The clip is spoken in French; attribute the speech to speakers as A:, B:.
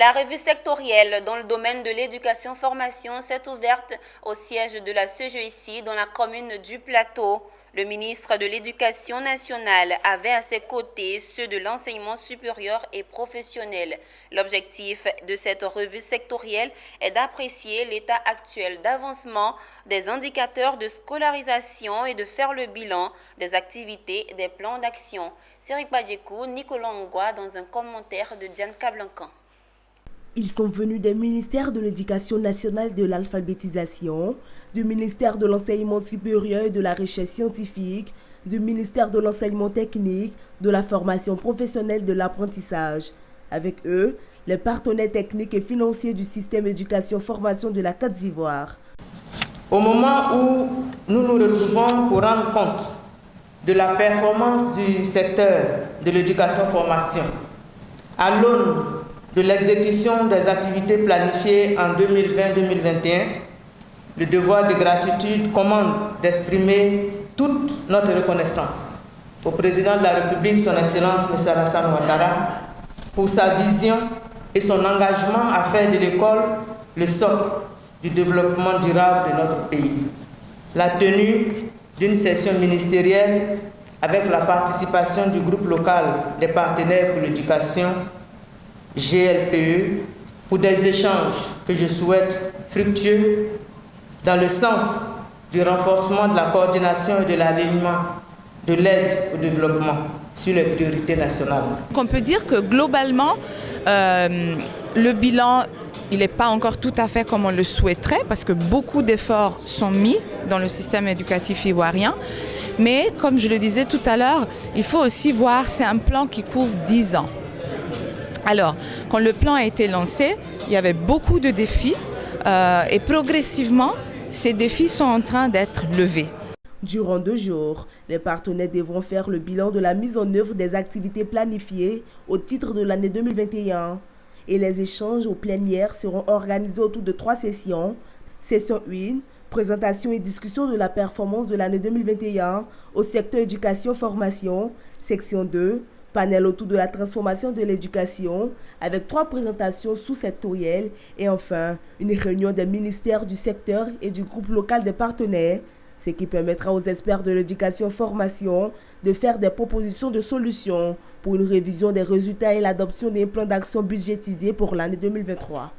A: La revue sectorielle dans le domaine de l'éducation-formation s'est ouverte au siège de la CEGEICI dans la commune du Plateau. Le ministre de l'Éducation nationale avait à ses côtés ceux de l'enseignement supérieur et professionnel. L'objectif de cette revue sectorielle est d'apprécier l'état actuel d'avancement des indicateurs de scolarisation et de faire le bilan des activités des plans d'action. Céric Badjekou, Nicolas Ngwa dans un commentaire de Diane Kablancan.
B: Ils sont venus des ministères de l'Éducation nationale et de l'alphabétisation, du ministère de l'Enseignement supérieur et de la recherche scientifique, du ministère de l'Enseignement technique, de la formation professionnelle de l'apprentissage. Avec eux, les partenaires techniques et financiers du système éducation-formation de la Côte d'Ivoire.
C: Au moment où nous nous retrouvons pour rendre compte de la performance du secteur de l'éducation-formation, à l'aune de l'exécution des activités planifiées en 2020-2021, le devoir de gratitude commande d'exprimer toute notre reconnaissance au président de la République, son Excellence M. Alassane Ouattara, pour sa vision et son engagement à faire de l'école le socle du développement durable de notre pays. La tenue d'une session ministérielle avec la participation du groupe local des partenaires pour l'éducation, GLPE, pour des échanges que je souhaite fructueux dans le sens du renforcement de la coordination et de l'alignement de l'aide au développement sur les priorités nationales.
D: On peut dire que globalement, le bilan, il n'est pas encore tout à fait comme on le souhaiterait parce que beaucoup d'efforts sont mis dans le système éducatif ivoirien. Mais comme je le disais tout à l'heure, il faut aussi voir, c'est un plan qui couvre 10 ans. Alors, quand le plan a été lancé, il y avait beaucoup de défis et progressivement, ces défis sont en train d'être levés.
B: Durant 2 jours, les partenaires devront faire le bilan de la mise en œuvre des activités planifiées au titre de l'année 2021. Et les échanges aux plénières seront organisés autour de 3 sessions. Session 1, présentation et discussion de la performance de l'année 2021 au secteur éducation-formation. Section 2, panel autour de la transformation de l'éducation avec 3 présentations sous-sectorielles et enfin une réunion des ministères du secteur et du groupe local des partenaires, ce qui permettra aux experts de l'éducation-formation de faire des propositions de solutions pour une révision des résultats et l'adoption d'un plan d'action budgétisé pour l'année 2023.